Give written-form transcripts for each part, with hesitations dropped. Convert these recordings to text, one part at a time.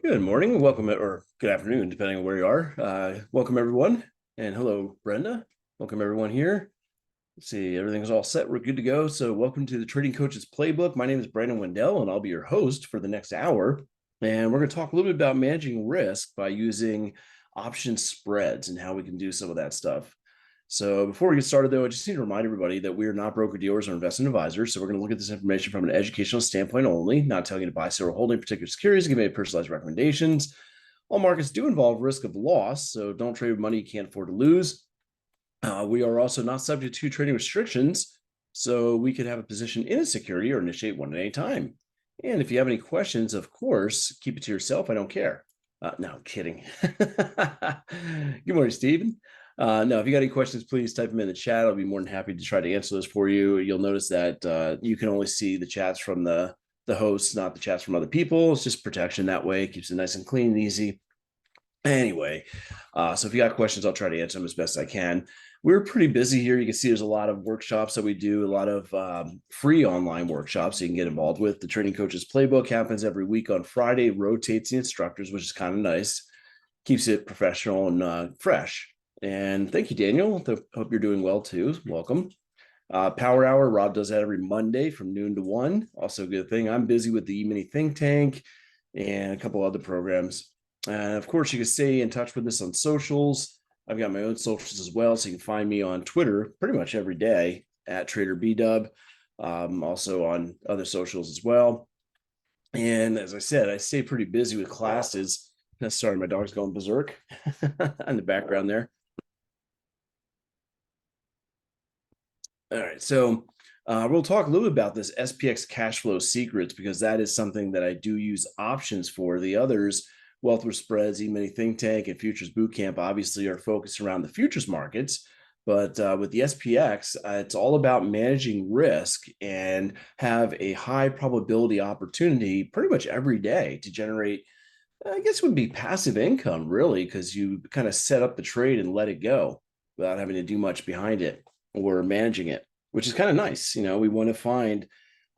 Good morning, welcome, or good afternoon, depending on where you are. Welcome, everyone. And hello, Brenda. Welcome, everyone here. Let's see, everything's all set. We're good to go. So welcome to the Trading Coaches Playbook. My name is Brandon Wendell, and I'll be your host for the next hour. And we're going to talk a little bit about managing risk by using option spreads and how we can do some of that stuff. So before we get started, though, I just need to remind everybody that we are not broker-dealers or investment advisors. So we're going to look at this information from an educational standpoint only, not telling you to buy, sell, or holding particular securities, give any personalized recommendations. All markets do involve risk of loss, so don't trade with money you can't afford to lose. We are also not subject to trading restrictions, so we could have a position in a security or initiate one at any time. And if you have any questions, of course, keep it to yourself. I don't care. No, I'm kidding. Good morning, Stephen. No, if you got any questions, please type them in the chat. I'll be more than happy to try to answer those for you. You'll notice that you can only see the chats from the hosts, not the chats from other people. It's just protection that way. It keeps it nice and clean and easy. Anyway, so if you got questions, I'll try to answer them as best I can. We're pretty busy here. You can see there's a lot of workshops that we do, a lot of free online workshops you can get involved with. The Trading Coaches Playbook happens every week on Friday, rotates the instructors, which is kind of nice. Keeps it professional and fresh. And thank you, Daniel. Hope you're doing well too. Welcome. Power Hour, Rob does that every Monday from noon to 1. Also a good thing. I'm busy with the E-mini think tank and a couple other programs. And of course, you can stay in touch with us on socials. I've got my own socials as well, so you can find me on Twitter pretty much every day at TraderBdub. Also on other socials as well. And as I said, I stay pretty busy with classes. Sorry, my dog's going berserk in the background there. All right, so we'll talk a little bit about this SPX cash flow secrets, because that is something that I do use options for. The others, Wealth with Spreads, E-mini Think Tank, and Futures Bootcamp, obviously are focused around the futures markets. But with the SPX, it's all about managing risk and have a high probability opportunity pretty much every day to generate, I guess it would be passive income, really, because you kind of set up the trade and let it go without having to do much behind it or managing it, which is kind of nice. You know, we want to find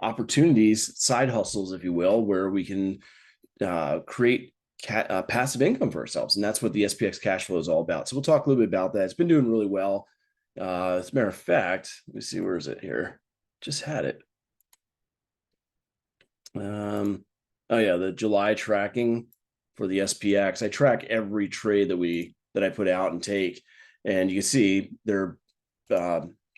opportunities, side hustles, if you will, where we can create passive income for ourselves. And that's what the SPX cash flow is all about. So we'll talk a little bit about that. It's been doing really well. As a matter of fact, let me see, where is it here? Just had it. Oh yeah, the July tracking for the SPX. I track every trade that I put out and take, and you can see there are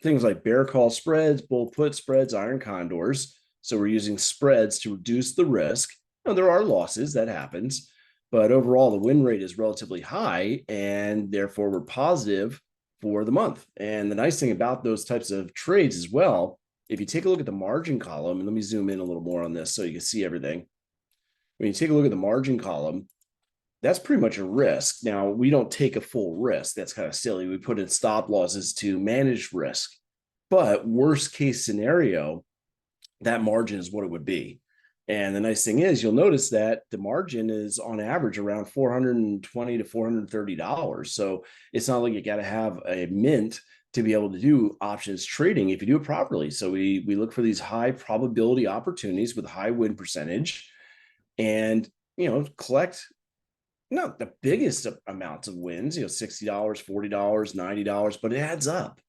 things like bear call spreads, bull put spreads, iron condors. So we're using spreads to reduce the risk. Now, there are losses, that happens, but overall the win rate is relatively high, and therefore we're positive for the month. And the nice thing about those types of trades as well, if you take a look at the margin column, and let me zoom in a little more on this so you can see everything. When you take a look at the margin column, that's pretty much a risk. Now, we don't take a full risk. That's kind of silly. We put in stop losses to manage risk. But worst case scenario, that margin is what it would be. And the nice thing is, you'll notice that the margin is on average around $420 to $430. So it's not like you got to have a mint to be able to do options trading if you do it properly. So we look for these high probability opportunities with high win percentage, and collect not the biggest amounts of wins, $60, $40, $90, but it adds up.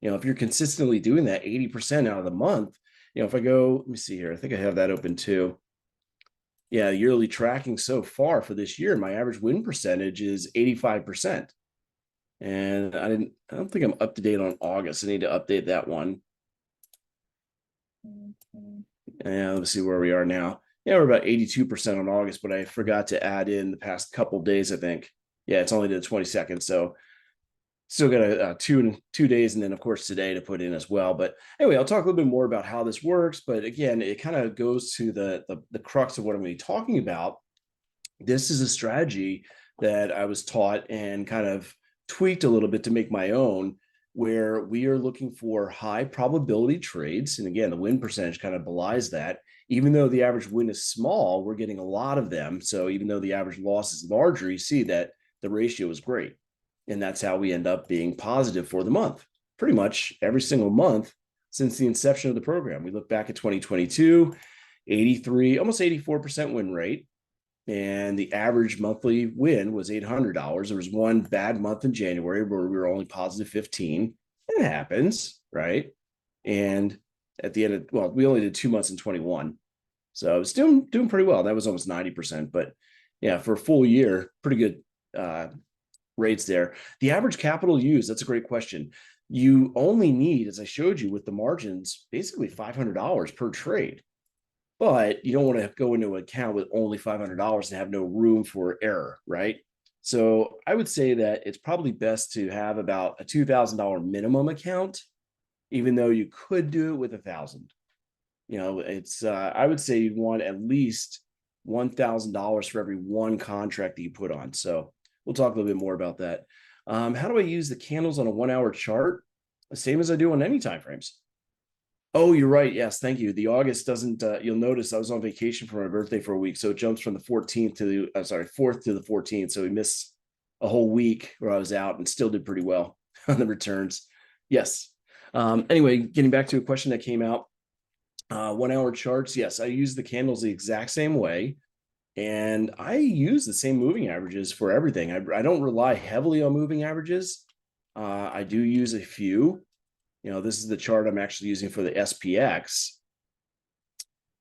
If you're consistently doing that 80% out of the month, if I go, let me see here, I think I have that open too. Yeah, yearly tracking so far for this year, my average win percentage is 85%. And I don't think I'm up to date on August. I need to update that one. And let's see where we are now. Yeah, we're about 82% on August, but I forgot to add in the past couple of days, I think. Yeah, it's only to the 22nd. So still got a two days, and then of course today to put in as well. But anyway, I'll talk a little bit more about how this works. But again, it kind of goes to the crux of what I'm going to be talking about. This is a strategy that I was taught and kind of tweaked a little bit to make my own, where we are looking for high probability trades. And again, the win percentage kind of belies that. Even though the average win is small, we're getting a lot of them. So even though the average loss is larger, you see that the ratio is great. And that's how we end up being positive for the month, pretty much every single month since the inception of the program. We look back at 2022, 83, almost 84% win rate. and the average monthly win was $800. There was one bad month in January where we were only positive 15. It happens, right? And at the end of, well, we only did 2 months in 21. So I was doing pretty well. That was almost 90%. But yeah, for a full year, pretty good rates there. The average capital used, that's a great question. You only need, as I showed you with the margins, basically $500 per trade. But you don't want to go into an account with only $500 and have no room for error, right? So I would say that it's probably best to have about a $2,000 minimum account, even though you could do it with 1,000. It's I would say you'd want at least $1,000 for every one contract that you put on. So we'll talk a little bit more about that. How do I use the candles on a 1 hour chart? The same as I do on any time frames. Oh, you're right. Yes, thank you. The August doesn't. You'll notice I was on vacation for my birthday for a week, so it jumps from the 14th to the 4th to the 14th. So we missed a whole week where I was out and still did pretty well on the returns. Yes. Anyway, getting back to a question that came out. 1 hour charts. Yes, I use the candles the exact same way. And I use the same moving averages for everything. I don't rely heavily on moving averages. I do use a few. This is the chart I'm actually using for the SPX.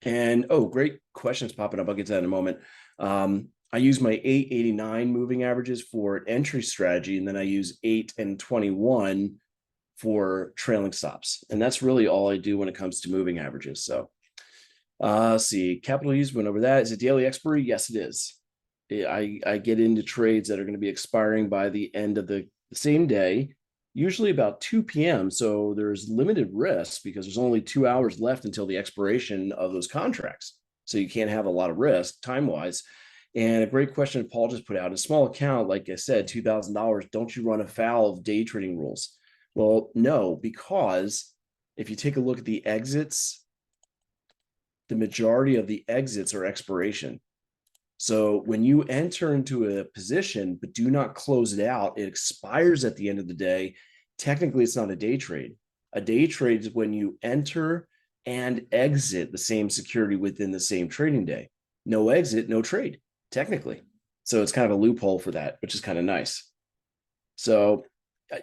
And oh, great questions popping up. I'll get to that in a moment. I use my 889 moving averages for an entry strategy, and then I use 8 and 21 for trailing stops. And that's really all I do when it comes to moving averages. So see, capital use went over that. Is it daily expiry? Yes, it is. I get into trades that are going to be expiring by the end of the same day, usually about 2 p.m. So there's limited risk because there's only 2 hours left until the expiration of those contracts. So you can't have a lot of risk time-wise. And a great question Paul just put out, a small account, like I said, $2,000, don't you run afoul of day trading rules? Well, no, because if you take a look at the exits, the majority of the exits are expiration. So when you enter into a position but do not close it out, it expires at the end of the day. Technically, it's not a day trade. A day trade is when you enter and exit the same security within the same trading day. No exit, no trade, technically. So it's kind of a loophole for that, which is kind of nice. So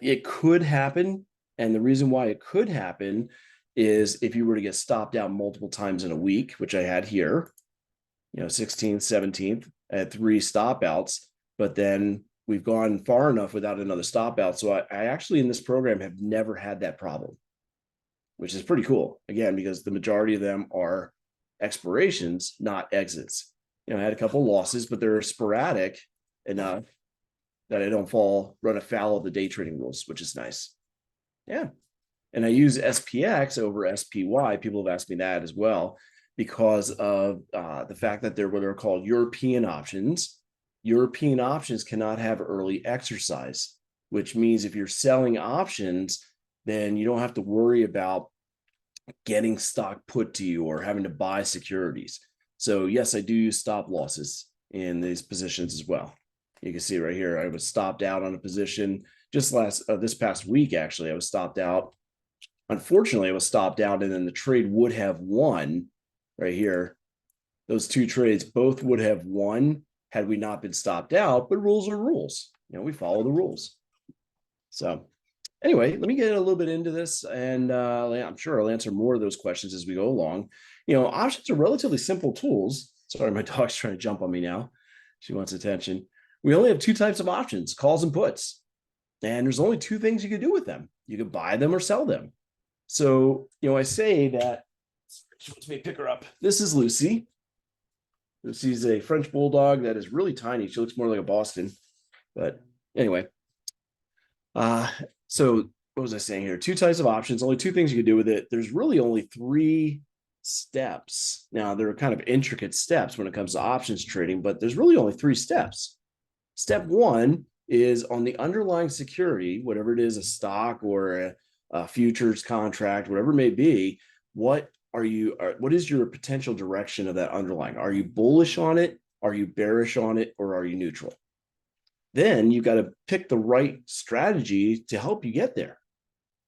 it could happen. And the reason why it could happen is if you were to get stopped out multiple times in a week, which I had here, 16th, 17th, I had 3 stop outs, but then we've gone far enough without another stop out. So I actually in this program have never had that problem, which is pretty cool. Again, because the majority of them are expirations, not exits. I had a couple losses, but they're sporadic enough that I don't run afoul of the day trading rules, which is nice. Yeah. And I use SPX over SPY. People have asked me that as well because of the fact that they're what are called European options. European options cannot have early exercise, which means if you're selling options, then you don't have to worry about getting stock put to you or having to buy securities. So yes, I do use stop losses in these positions as well. You can see right here, I was stopped out on a position just this past week. Actually, I was stopped out. Unfortunately, I was stopped out, and then the trade would have won right here. Those 2 trades both would have won had we not been stopped out, but rules are rules. We follow the rules. So anyway, let me get a little bit into this, and I'm sure I'll answer more of those questions as we go along. Options are relatively simple tools. Sorry, my dog's trying to jump on me now. She wants attention. We only have 2 types of options, calls and puts. And there's only 2 things you can do with them. You can buy them or sell them. So, I say that she wants me to pick her up. This is Lucy. Lucy's a French bulldog that is really tiny. She looks more like a Boston. But anyway, so what was I saying here? 2 types of options, only 2 things you can do with it. There's really only 3 steps. Now, there are kind of intricate steps when it comes to options trading, but there's really only 3 steps. Step 1 is on the underlying security, whatever it is, a stock or a futures contract, whatever it may be. What is your potential direction of that underlying? Are you bullish on it? Are you bearish on it? Or are you neutral? Then you've got to pick the right strategy to help you get there.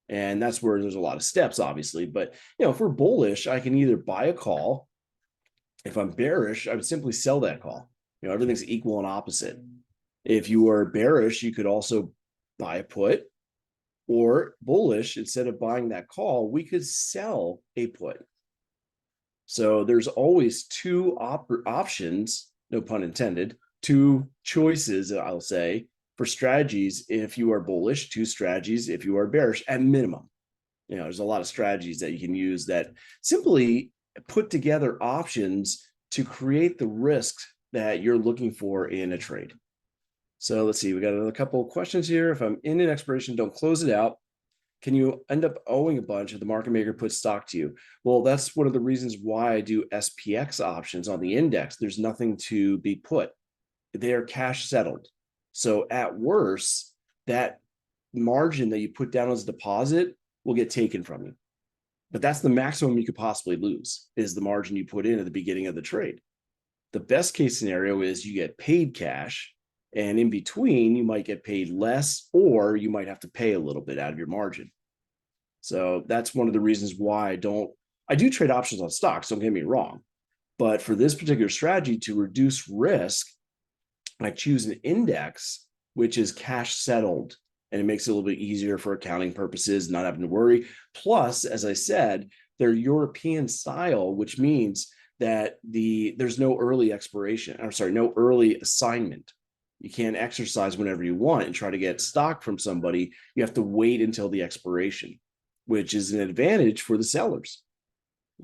And that's where there's a lot of steps, obviously. But, if we're bullish, I can either buy a call. If I'm bearish, I would simply sell that call. Everything's equal and opposite. If you are bearish, you could also buy a put, or bullish, instead of buying that call, we could sell a put. So there's always two options, no pun intended, two choices, I'll say, for strategies if you are bullish, two strategies if you are bearish at minimum. There's a lot of strategies that you can use that simply put together options to create the risk that you're looking for in a trade. So let's see, we got another couple of questions here. If I'm in an expiration, don't close it out. Can you end up owing a bunch if the market maker puts stock to you? Well, that's one of the reasons why I do SPX options on the index. There's nothing to be put. They are cash settled. So at worst, that margin that you put down as a deposit will get taken from you. But that's the maximum you could possibly lose, is the margin you put in at the beginning of the trade. The best case scenario is you get paid cash, and in between, you might get paid less, or you might have to pay a little bit out of your margin. So that's one of the reasons why I do trade options on stocks, don't get me wrong. But for this particular strategy, to reduce risk, I choose an index, which is cash settled, and it makes it a little bit easier for accounting purposes, not having to worry. Plus, as I said, they're European style, which means that there's no early expiration, no early assignment. You can't exercise whenever you want and try to get stock from somebody. You have to wait until the expiration, which is an advantage for the sellers.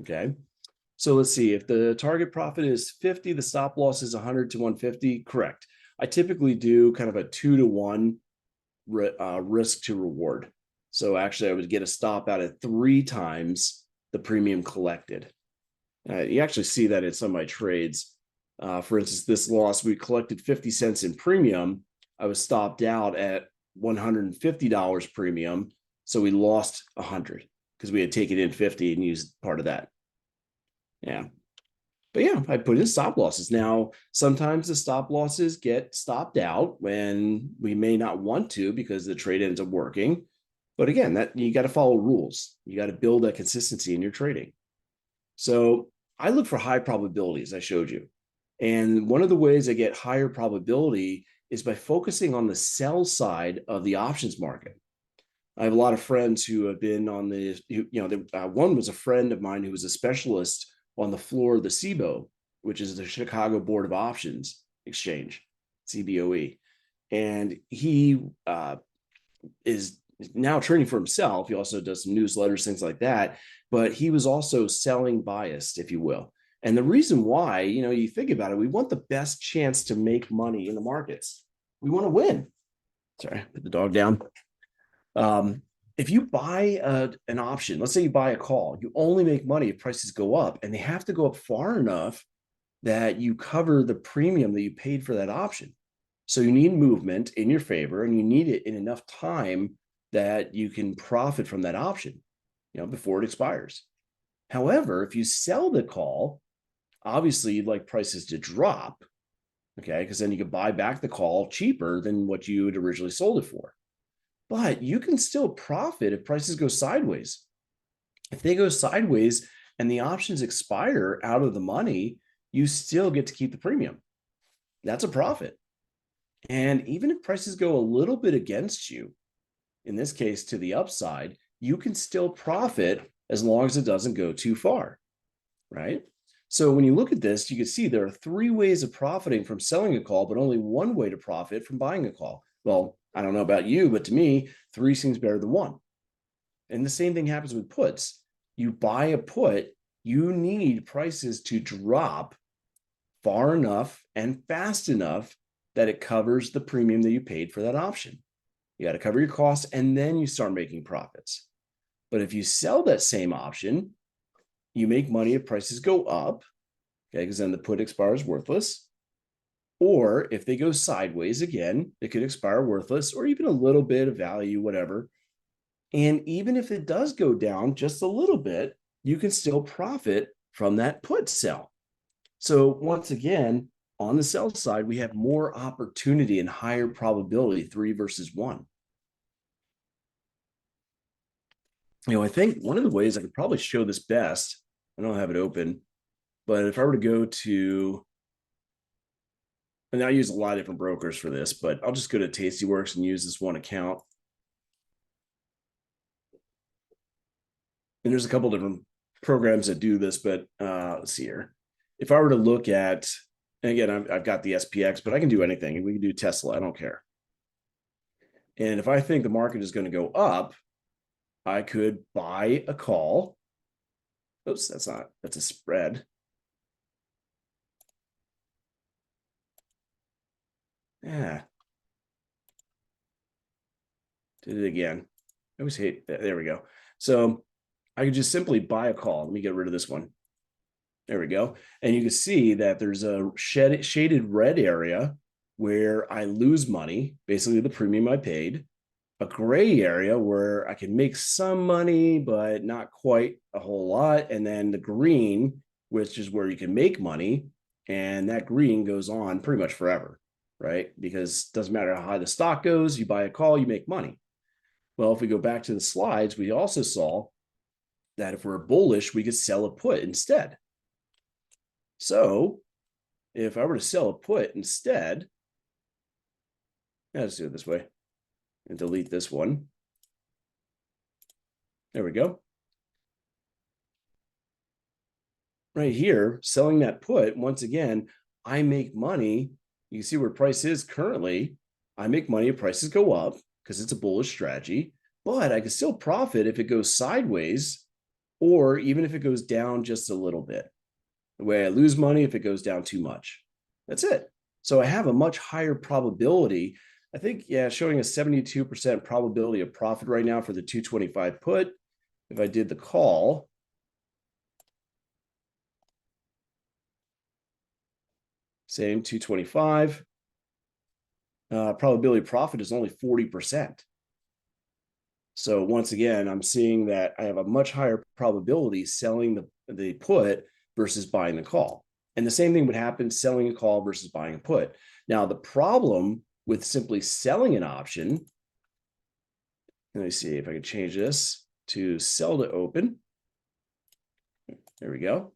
Okay. So let's see, if the target profit is 50, the stop loss is 100 to 150. Correct. I typically do kind of a 2-to-1 risk to reward. So actually I would get a stop out at 3 times the premium collected. You actually see that in some of my trades. For instance, this loss, we collected 50 cents in premium. I was stopped out at $150 premium. So we lost 100 because we had taken in 50 and used part of that. Yeah. But yeah, I put in stop losses. Now, sometimes the stop losses get stopped out when we may not want to because the trade ends up working. But again, that you got to follow rules. You got to build that consistency in your trading. So I look for high probabilities, I showed you. And one of the ways I get higher probability is by focusing on the sell side of the options market. I have a lot of friends who have been on one was a friend of mine who was a specialist on the floor of the CBOE, which is the Chicago Board of Options Exchange, CBOE. And he is now trading for himself. He also does some newsletters, things like that. But he was also selling biased, if you will. And the reason why, you think about it, we want the best chance to make money in the markets. We want to win. Sorry, put the dog down. If you buy an option, let's say you buy a call, you only make money if prices go up, and they have to go up far enough that you cover the premium that you paid for that option. So you need movement in your favor, and you need it in enough time that you can profit from that option, before it expires. However, if you sell the call, obviously you'd like prices to drop, okay, because then you could buy back the call cheaper than what you had originally sold it for. But you can still profit if prices go sideways. If they go sideways and the options expire out of the money, you still get to keep the premium. That's a profit. And even if prices go a little bit against you, in this case to the upside, you can still profit as long as it doesn't go too far, right? So when you look at this, you can see there are 3 ways of profiting from selling a call, but only 1 way to profit from buying a call. Well, I don't know about you, but to me, 3 seems better than 1. And the same thing happens with puts. You buy a put, you need prices to drop far enough and fast enough that it covers the premium that you paid for that option. You got to cover your costs, and then you start making profits. But if you sell that same option, you make money if prices go up, okay, because then the put expires worthless. Or if they go sideways again, it could expire worthless, or even a little bit of value, whatever. And even if it does go down just a little bit, you can still profit from that put sell. So once again, on the sell side, we have more opportunity and higher probability, 3 versus 1. I think one of the ways I could probably show this best, I don't have it open, but if I were to go to And I use a lot of different brokers for this, but I'll just go to Tastyworks and use this one account. And there's a couple different programs that do this, but let's see here. If I were to look at, and again, I've got the SPX, but I can do anything. We can do Tesla. I don't care. And if I think the market is going to go up, I could buy a call. Oops, that's a spread. Yeah. Did it again. I always hate that. There we go. So I could just simply buy a call. Let me get rid of this one. There we go. And you can see that there's a shaded red area where I lose money, basically the premium I paid, a gray area where I can make some money, but not quite a whole lot. And then the green, which is where you can make money. And that green goes on pretty much forever, right? Because it doesn't matter how high the stock goes, you buy a call, you make money. Well, if we go back to the slides, we also saw that if we're bullish, we could sell a put instead. So if I were to sell a put instead, let's do it this way and delete this one. There we go. Right here, selling that put, once again, I make money. You can see where price is currently. I make money if prices go up because it's a bullish strategy, but I can still profit if it goes sideways or even if it goes down just a little bit. The way I lose money if it goes down too much. That's it. So I have a much higher probability. I think, yeah, showing a 72% probability of profit right now for the 225 put. If I did the call, same 225, probability of profit is only 40%. So once again, I'm seeing that I have a much higher probability selling the put versus buying the call. And the same thing would happen selling a call versus buying a put. Now, the problem with simply selling an option, let me see if I can change this to sell to open. There we go.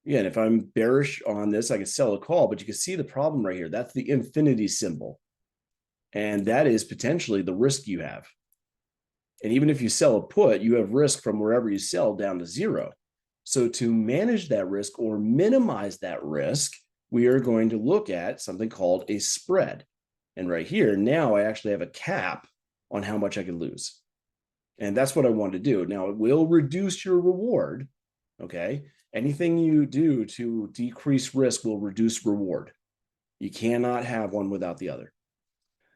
Again, if I'm bearish on this, I can sell a call, but you can see the problem right here. That's the infinity symbol. And that is potentially the risk you have. And even if you sell a put, you have risk from wherever you sell down to zero. So to manage that risk or minimize that risk, we are going to look at something called a spread. And right here, now I actually have a cap on how much I can lose. And that's what I want to do. Now, it will reduce your reward, okay? Anything you do to decrease risk will reduce reward. You cannot have one without the other.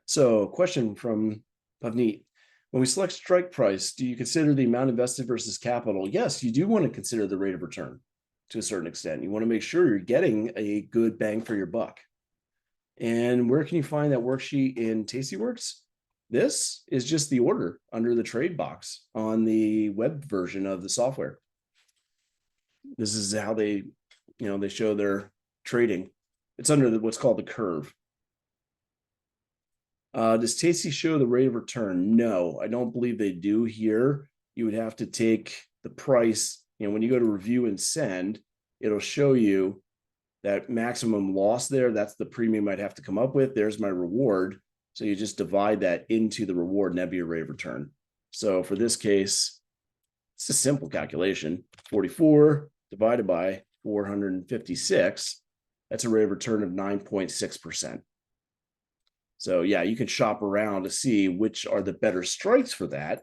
So, question from Pavneet. When we select strike price, do you consider the amount invested versus capital? Yes, you do want to consider the rate of return to a certain extent. You want to make sure you're getting a good bang for your buck. And where can you find that worksheet in Tastyworks? This is just the order under the trade box on the web version of the software. This is how they show their trading. It's under what's called the curve. Does Tasty show the rate of return? No, I don't believe they do here. You would have to take the price. When you go to review and send, it'll show you that maximum loss there. That's the premium I'd have to come up with. There's my reward. So you just divide that into the reward and that'd be your rate of return. So for this case, it's a simple calculation. 44 divided by 456. That's a rate of return of 9.6%. So yeah, you can shop around to see which are the better strikes for that.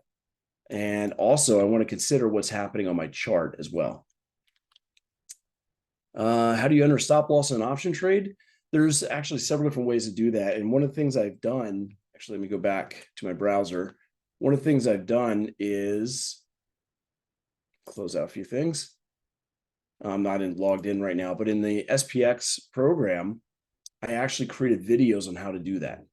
And also I want to consider what's happening on my chart as well. How do you enter stop loss in an option trade? There's actually several different ways to do that. And one of the things I've done, actually, let me go back to my browser. One of the things I've done is close out a few things. I'm not logged in right now, but in the SPX program, I actually created videos on how to do that.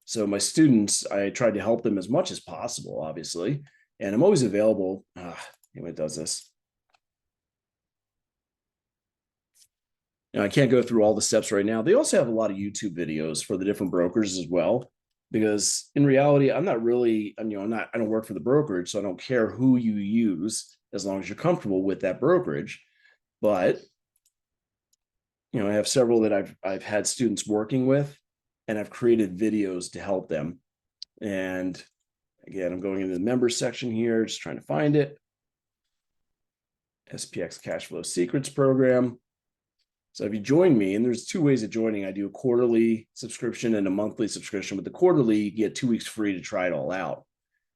So my students, I tried to help them as much as possible, obviously, and I'm always available. It does this. Now, I can't go through all the steps right now. They also have a lot of YouTube videos for the different brokers as well, because in reality, I don't work for the brokerage, so I don't care who you use as long as you're comfortable with that brokerage. But I have several that I've had students working with, and I've created videos to help them. And again, I'm going into the members section here, just trying to find it. SPX Cash Flow Secrets Program. So if you join me, and there's two ways of joining, I do a quarterly subscription and a monthly subscription. With the quarterly, you get 2 weeks free to try it all out.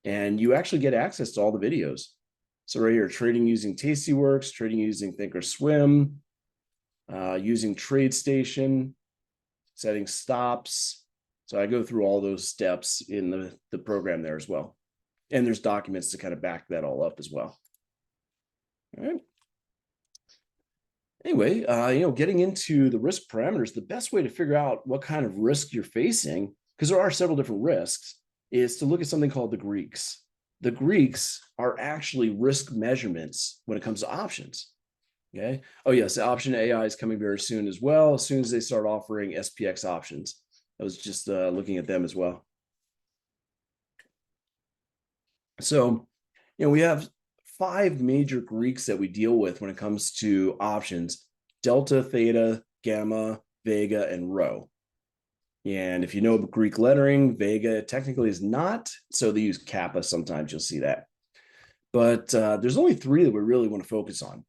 And you actually get access to all the videos. So right here, trading using Tastyworks, trading using Thinkorswim, using TradeStation, setting stops. So I go through all those steps in the program there as well. And there's documents to kind of back that all up as well. All right. Anyway, getting into the risk parameters, the best way to figure out what kind of risk you're facing, because there are several different risks, is to look at something called the Greeks. The Greeks are actually risk measurements when it comes to options. Okay. Oh, yes. The option AI is coming very soon as well, as soon as they start offering SPX options. I was just looking at them as well. So, we have 5 major Greeks that we deal with when it comes to options: delta, theta, gamma, vega, and rho. And if you know Greek lettering, vega technically is not, so they use kappa sometimes, you'll see that. But there's only 3 that we really want to focus on.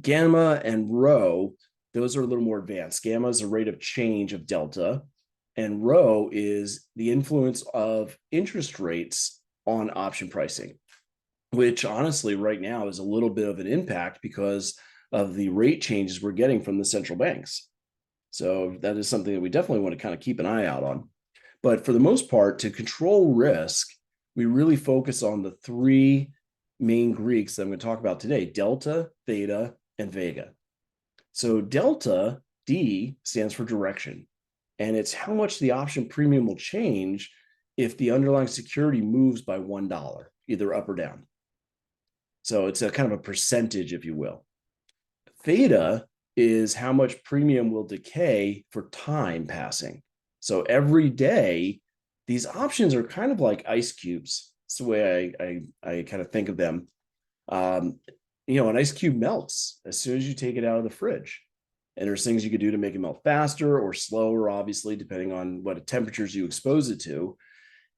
Gamma and rho, those are a little more advanced. Gamma is the rate of change of delta, and rho is the influence of interest rates on option pricing, which honestly right now is a little bit of an impact because of the rate changes we're getting from the central banks. So that is something that we definitely want to kind of keep an eye out on. But for the most part, to control risk, we really focus on the 3 main Greeks that I'm going to talk about today: delta, theta, and vega. So delta, D, stands for direction. And it's how much the option premium will change if the underlying security moves by $1, either up or down. So it's a kind of a percentage, if you will. Theta is how much premium will decay for time passing. So every day, these options are kind of like ice cubes. It's the way I kind of think of them. An ice cube melts as soon as you take it out of the fridge. And there's things you could do to make it melt faster or slower, obviously, depending on what temperatures you expose it to.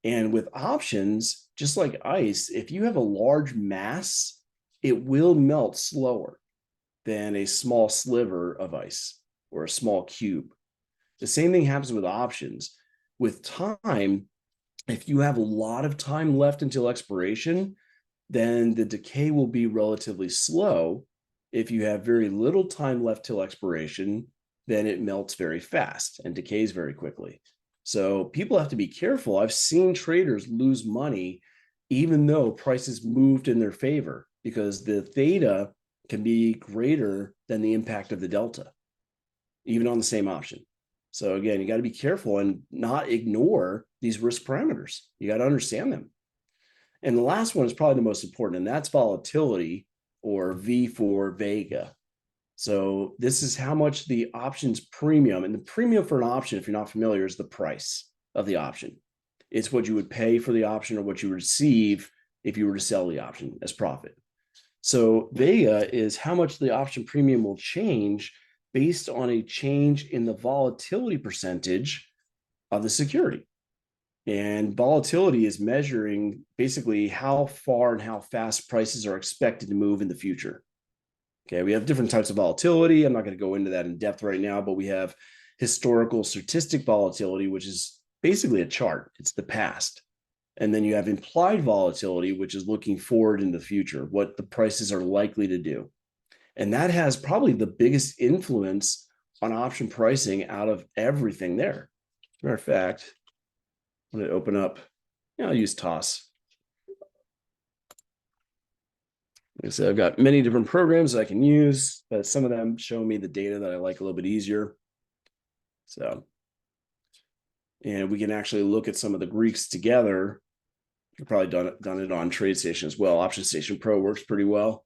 And with options, just like ice, if you have a large mass, it will melt slower than a small sliver of ice or a small cube. The same thing happens with options. With time, if you have a lot of time left until expiration, then the decay will be relatively slow. If you have very little time left till expiration, then it melts very fast and decays very quickly. So people have to be careful. I've seen traders lose money even though prices moved in their favor, because the theta can be greater than the impact of the delta, even on the same option. So again, you got to be careful and not ignore these risk parameters. You got to understand them. And the last one is probably the most important, and that's volatility, or V for Vega. So this is how much the options premium, and the premium for an option, if you're not familiar, is the price of the option. It's what you would pay for the option or what you receive if you were to sell the option as profit. So Vega is how much the option premium will change based on a change in the volatility percentage of the security. And volatility is measuring basically how far and how fast prices are expected to move in the future. Okay, we have different types of volatility. I'm not going to go into that in depth right now, but we have historical statistic volatility, which is basically a chart. It's the past. And then you have implied volatility, which is looking forward in the future, what the prices are likely to do. And that has probably the biggest influence on option pricing out of everything there. As a matter of fact, I'm going to open up, I'll use TOS. Like I said, I've got many different programs I can use, but some of them show me the data that I like a little bit easier. So, and we can actually look at some of the Greeks together. I've probably done it on TradeStation as well. Option Station Pro works pretty well.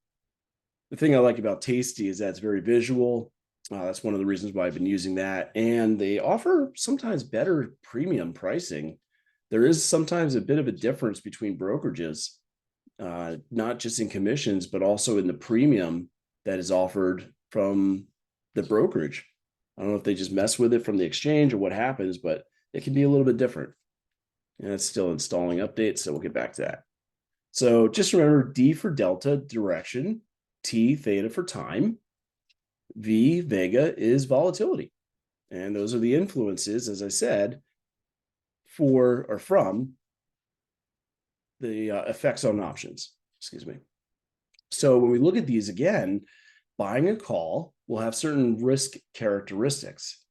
The thing I like about Tasty is that it's very visual. That's one of the reasons why I've been using that. And they offer sometimes better premium pricing. There is sometimes a bit of a difference between brokerages, not just in commissions, but also in the premium that is offered from the brokerage. I don't know if they just mess with it from the exchange or what happens, but it can be a little bit different. And it's still installing updates, so we'll get back to that. So just remember D for delta, direction, T, theta for time, V, vega is volatility. And those are the influences, as I said, for or from the effects on options. Excuse me. So when we look at these again, buying a call will have certain risk characteristics.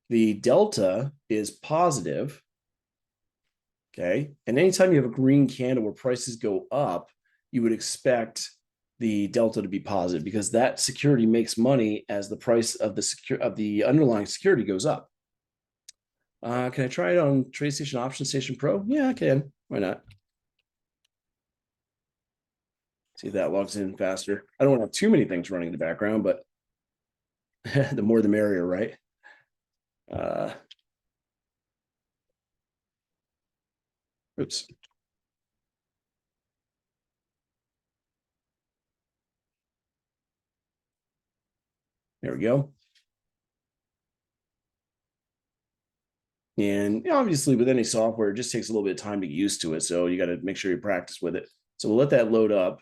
The delta is positive. Okay. And anytime you have a green candle where prices go up, you would expect the delta to be positive because that security makes money as the price of the underlying security goes up. Can I try it on TradeStation Option Station Pro? Yeah, I can. Why not? See if that logs in faster. I don't want to have too many things running in the background, but the more the merrier, right? Oops. There we go. And obviously, with any software, it just takes a little bit of time to get used to it. So you got to make sure you practice with it. So we'll let that load up.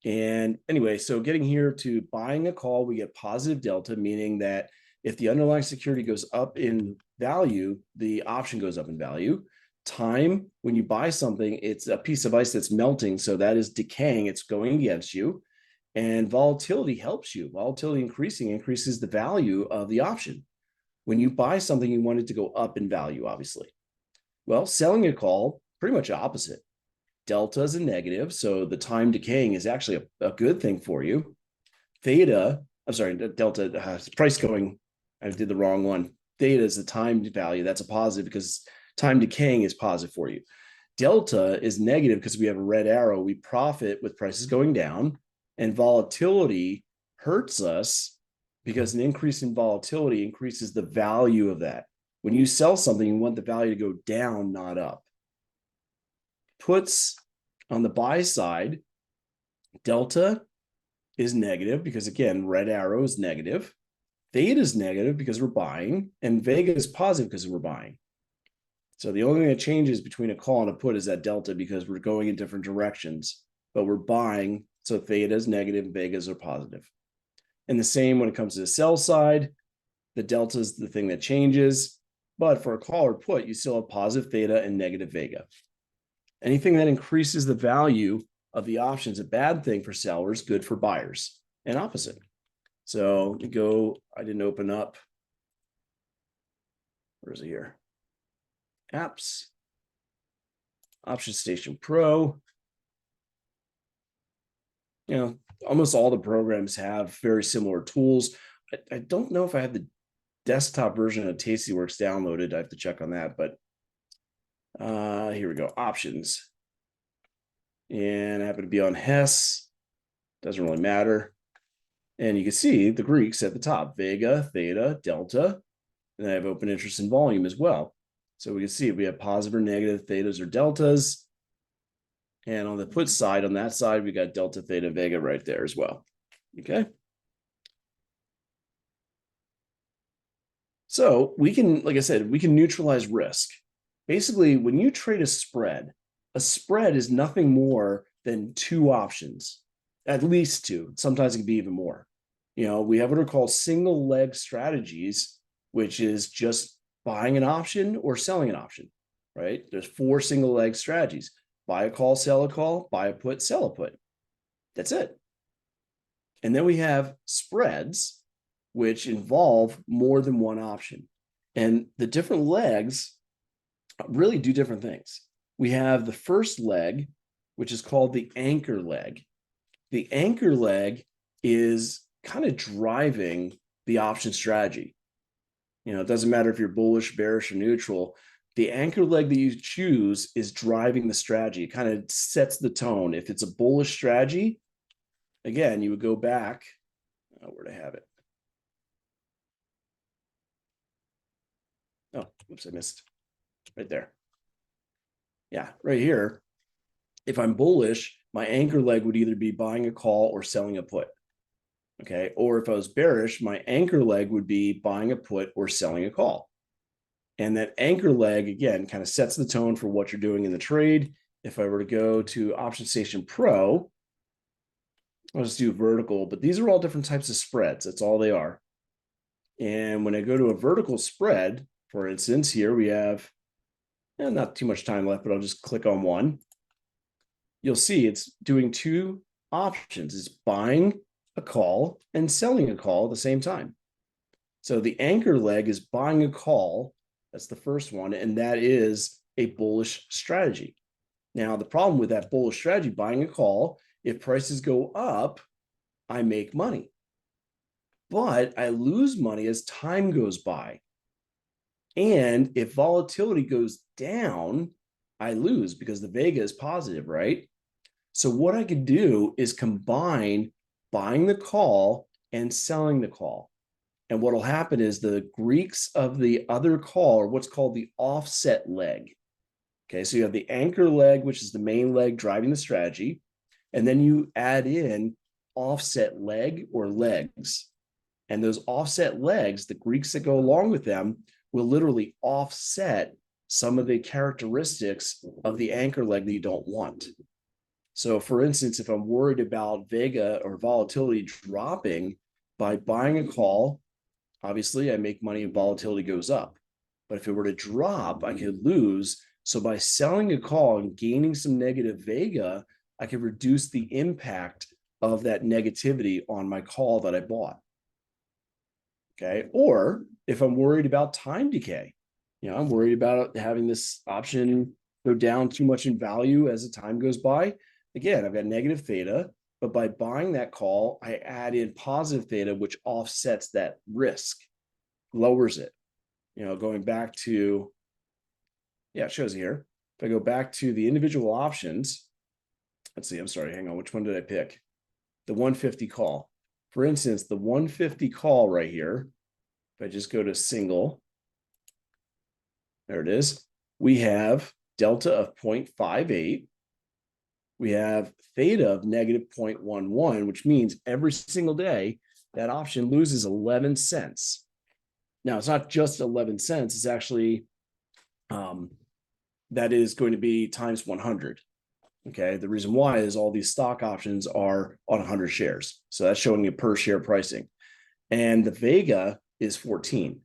And anyway, so getting here to buying a call, we get positive delta, meaning that if the underlying security goes up in value, the option goes up in value. Time, when you buy something, it's a piece of ice that's melting. So that is decaying, it's going against you. And volatility helps you. Volatility increases the value of the option. When you buy something, you want it to go up in value, obviously. Well, selling a call, pretty much opposite. Delta is a negative, so the time decaying is actually a good thing for you. Theta, I'm sorry, delta, price going, I did the wrong one. Theta is the time value. That's a positive because time decaying is positive for you. Delta is negative because we have a red arrow. We profit with prices going down, and volatility hurts us because an increase in volatility increases the value of that. When you sell something, you want the value to go down, not up. Puts on the buy side, delta is negative because, again, red arrow is negative. Theta is negative because we're buying, and vega is positive because we're buying. So the only thing that changes between a call and a put is that delta because we're going in different directions, but we're buying. So theta is negative, vegas are positive. And the same when it comes to the sell side, the delta is the thing that changes. But for a call or put, you still have positive theta and negative vega. Anything that increases the value of the option is a bad thing for sellers, good for buyers, and opposite. So we go, I didn't open up. Where is it here? Apps, Option Station Pro. You know, almost all the programs have very similar tools. I don't know if I have the desktop version of Tastyworks downloaded. I have to check on that, but here we go, options. And I happen to be on Hess. Doesn't really matter. And you can see the Greeks at the top, vega, theta, delta, and I have open interest in volume as well. So we can see we have positive or negative thetas or deltas. And on the put side, on that side, we got delta, theta, vega right there as well. Okay. So we can, like I said, we can neutralize risk. Basically, when you trade a spread is nothing more than two options, at least two. Sometimes it can be even more. You know, we have what are called single leg strategies, which is just buying an option or selling an option, right? There's 4 single leg strategies: buy a call, sell a call, buy a put, sell a put. That's it. And then we have spreads, which involve more than one option. And the different legs really do different things. We have the first leg, which is called the anchor leg. The anchor leg is kind of driving the option strategy. You know, it doesn't matter if you're bullish, bearish, or neutral. The anchor leg that you choose is driving the strategy. It kind of sets the tone. If it's a bullish strategy, again, you would go back. Where to have it? Oh, oops, I missed. Right there. Yeah, right here. If I'm bullish, my anchor leg would either be buying a call or selling a put. Okay. Or if I was bearish, my anchor leg would be buying a put or selling a call. And that anchor leg, again, kind of sets the tone for what you're doing in the trade. If I were to go to Option Station Pro, I'll just do vertical, but these are all different types of spreads. That's all they are. And when I go to a vertical spread, for instance, here we have not too much time left, but I'll just click on one. You'll see it's doing two options. It's buying a call and selling a call at the same time. So the anchor leg is buying a call. That's the first one. And that is a bullish strategy. Now, the problem with that bullish strategy, buying a call, if prices go up, I make money. But I lose money as time goes by. And if volatility goes down, I lose because the Vega is positive, right? So what I could do is combine buying the call and selling the call. And what will happen is the Greeks of the other call are what's called the offset leg. Okay, so you have the anchor leg, which is the main leg driving the strategy. And then you add in offset leg or legs. And those offset legs, the Greeks that go along with them, will literally offset some of the characteristics of the anchor leg that you don't want. So for instance, if I'm worried about Vega or volatility dropping, by buying a call, obviously I make money and volatility goes up. But if it were to drop, I could lose. So by selling a call and gaining some negative Vega, I could reduce the impact of that negativity on my call that I bought. Okay. Or if I'm worried about time decay, I'm worried about having this option go down too much in value as the time goes by. Again, I've got negative theta, but by buying that call, I add in positive theta, which offsets that risk, lowers it. Going back to, it shows here. If I go back to the individual options, let's see, I'm sorry, hang on. Which one did I pick? The 150 call. For instance, the 150 call right here, if I just go to single, there it is. We have delta of 0.58. We have theta of negative 0.11, which means every single day that option loses 11 cents. Now, it's not just 11 cents. It's actually, that is going to be times 100. Okay. The reason why is all these stock options are on 100 shares. So that's showing you per share pricing. And the Vega is 14.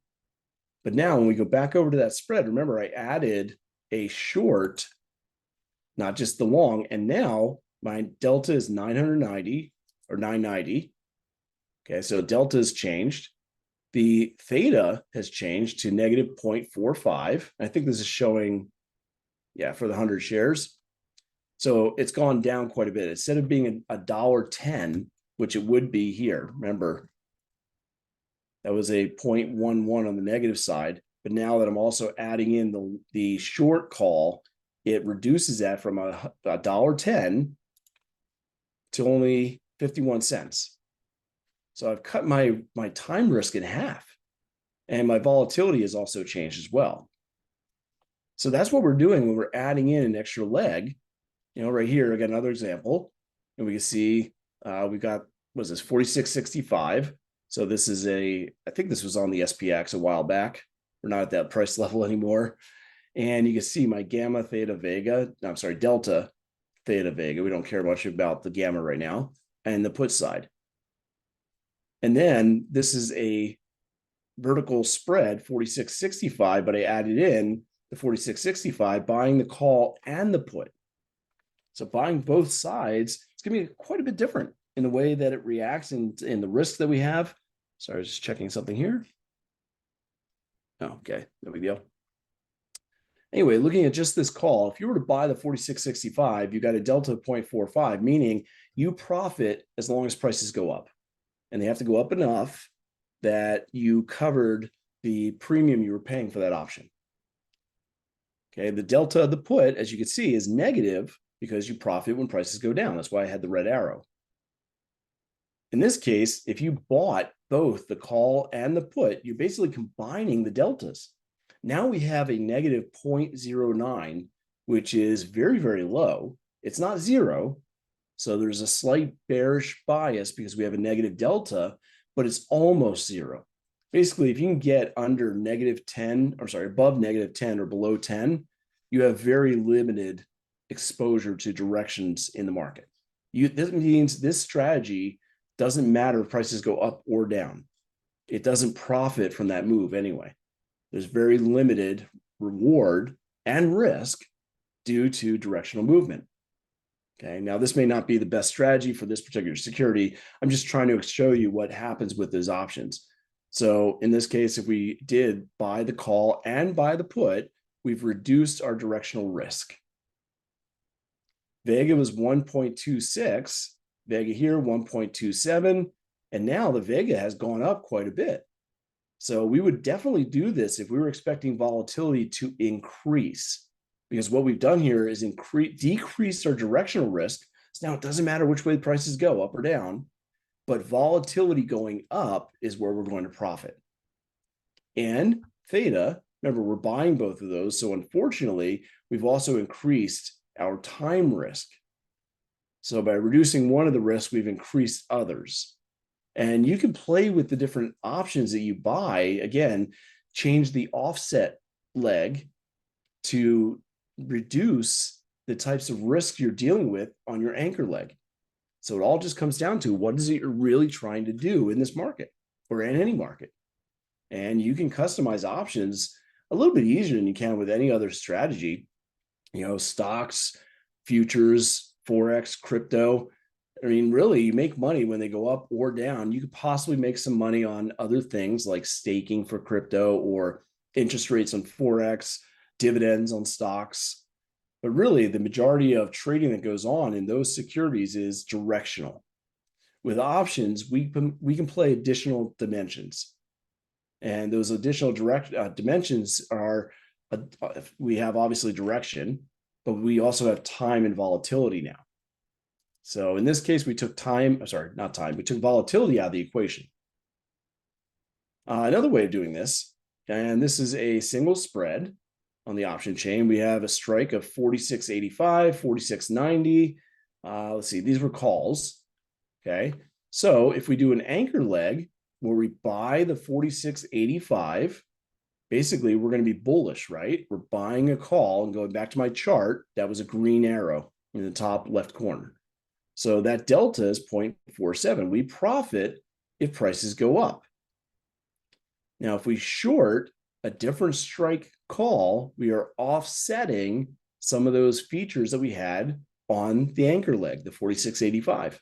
But now when we go back over to that spread, remember I added a short, not just the long. And now my delta is 990 or 990. Okay. So delta has changed. The theta has changed to negative 0.45. I think this is showing, for the 100 shares. So it's gone down quite a bit. Instead of being $1.10, which it would be here, remember, that was a 0.11 on the negative side. But now that I'm also adding in the short call, it reduces that from $1.10 to only 51 cents. So I've cut my time risk in half, and my volatility has also changed as well. So that's what we're doing when we're adding in an extra leg. Right here, I got another example, and we can see we got, what is this, 46.65. So this is I think this was on the SPX a while back. We're not at that price level anymore. And you can see my gamma theta Vega, delta theta Vega. We don't care much about the gamma right now, and the put side. And then this is a vertical spread, 46.65, but I added in the 46.65, buying the call and the put. So buying both sides, it's going to be quite a bit different in the way that it reacts and in the risk that we have. Sorry, I was just checking something here. Oh, okay, no big deal. Anyway, looking at just this call, if you were to buy the 46.65, you got a delta of 0.45, meaning you profit as long as prices go up. And they have to go up enough that you covered the premium you were paying for that option. Okay, the delta of the put, as you can see, is negative because you profit when prices go down. That's why I had the red arrow. In this case, if you bought both the call and the put, you're basically combining the deltas. Now we have a negative 0.09, which is very, very low. It's not zero. So there's a slight bearish bias because we have a negative delta, but it's almost zero. Basically, if you can get under negative 10, or sorry, above negative 10 or below 10, you have very limited exposure to directions in the market. This means this strategy doesn't matter if prices go up or down. It doesn't profit from that move anyway. There's very limited reward and risk due to directional movement. Okay, now this may not be the best strategy for this particular security. I'm just trying to show you what happens with those options. So in this case, if we did buy the call and buy the put, we've reduced our directional risk. Vega was 1.26, Vega here 1.27, and now the Vega has gone up quite a bit. So we would definitely do this if we were expecting volatility to increase, because what we've done here is decrease our directional risk. So now it doesn't matter which way the prices go, up or down, but volatility going up is where we're going to profit. And theta, remember, we're buying both of those. So unfortunately, we've also increased our time risk. So by reducing one of the risks, we've increased others. And you can play with the different options that you buy. Again, change the offset leg to reduce the types of risk you're dealing with on your anchor leg. So it all just comes down to what is it you're really trying to do in this market or in any market. And you can customize options a little bit easier than you can with any other strategy. You know, stocks, futures, Forex, crypto. I mean, really, you make money when they go up or down. You could possibly make some money on other things like staking for crypto or interest rates on Forex, dividends on stocks. But really, the majority of trading that goes on in those securities is directional. With options, we can play additional dimensions. And those additional dimensions are, we have obviously direction, but we also have time and volatility now. So in this case, we took we took volatility out of the equation. Another way of doing this, and this is a single spread on the option chain. We have a strike of 46.85, 46.90. Let's see, these were calls. Okay. So if we do an anchor leg where we buy the 46.85, basically we're going to be bullish, right? We're buying a call, and going back to my chart, that was a green arrow in the top left corner. So that delta is 0.47. We profit if prices go up. Now, if we short a different strike call, we are offsetting some of those features that we had on the anchor leg, the 46.85.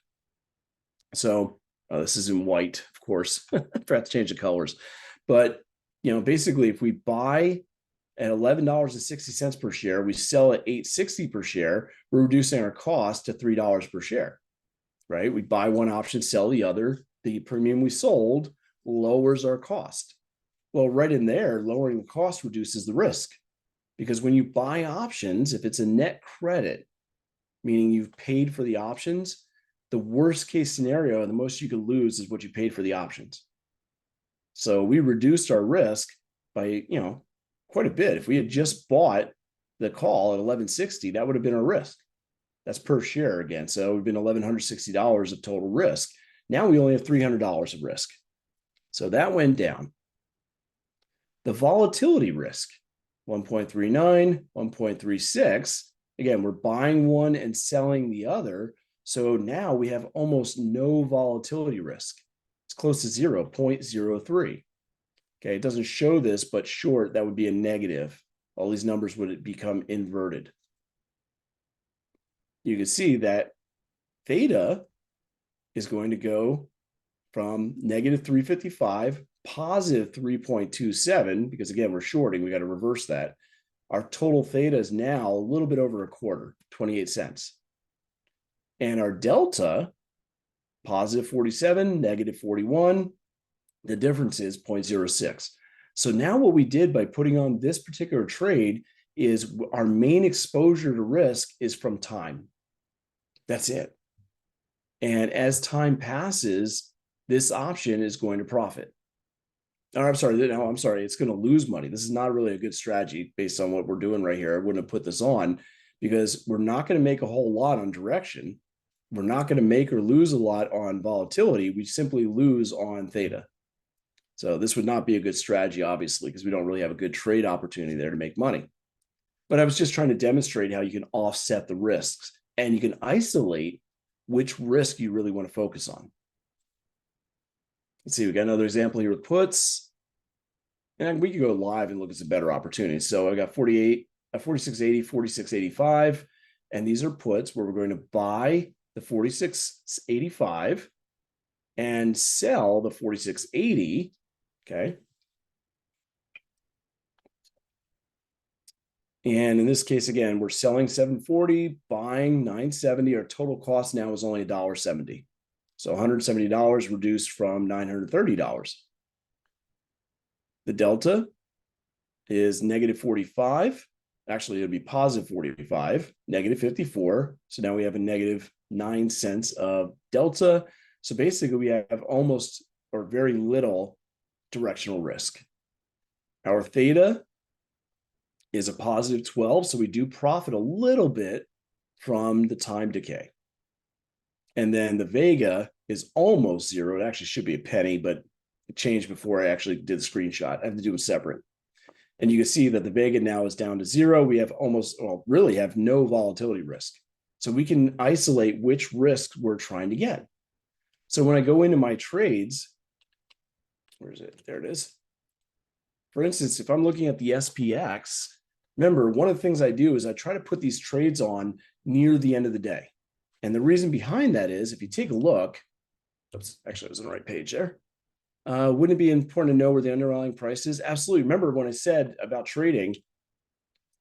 So this is in white, of course. I forgot to change the colors. But, you know, basically, if we buy at $11.60 per share, we sell at $8.60 per share, we're reducing our cost to $3 per share, right? We buy one option, sell the other. The premium we sold lowers our cost. Well, right in there, lowering the cost reduces the risk, because when you buy options, if it's a net credit, meaning you've paid for the options, the worst case scenario and the most you could lose is what you paid for the options. So we reduced our risk by, you know, quite a bit. If we had just bought the call at $11.60, that would have been our risk. That's per share again. So it would have been $1,160 of total risk. Now we only have $300 of risk. So that went down. The volatility risk, 1.39, 1.36. Again, we're buying one and selling the other. So now we have almost no volatility risk. It's close to 0.03. Okay, it doesn't show this, but short, that would be a negative. All these numbers would become inverted. You can see that theta is going to go from negative 355, positive 3.27, because again, we're shorting, we got to reverse that. Our total theta is now a little bit over a quarter, 28 cents. And our delta, positive 47, negative 41, the difference is 0.06. So now what we did by putting on this particular trade is our main exposure to risk is from time. That's it. And as time passes, this option is going to profit. Or I'm sorry, it's going to lose money. This is not really a good strategy based on what we're doing right here. I wouldn't have put this on because we're not going to make a whole lot on direction. we're not going to make or lose a lot on volatility. We simply lose on theta. So this would not be a good strategy, obviously, because we don't really have a good trade opportunity there to make money. But I was just trying to demonstrate how you can offset the risks and you can isolate which risk you really want to focus on. Let's see, we got another example here with puts. And we could go live and look at some better opportunities. So I got 48, 46.80, 46.85. And these are puts where we're going to buy the 46.85 and sell the 46.80. Okay. And in this case, again, we're selling 740, buying 970. Our total cost now is only $1.70. So $170 reduced from $930. The delta is negative 45. Actually, it'll be positive 45, negative 54. So now we have a negative 9 cents of delta. So basically, we have almost or very little directional risk. Our theta is a positive 12. So we do profit a little bit from the time decay. And then the Vega is almost zero. It actually should be a penny, but it changed before I actually did the screenshot. I have to do them separate. And you can see that the Vega now is down to zero. We have really have no volatility risk. So we can isolate which risks we're trying to get. So when I go into my trades, where is it? There it is. For instance, if I'm looking at the SPX, remember, one of the things I do is I try to put these trades on near the end of the day. And the reason behind that is if you take a look, oops, actually, I was on the right page there. Wouldn't it be important to know where the underlying price is? Absolutely. Remember when I said about trading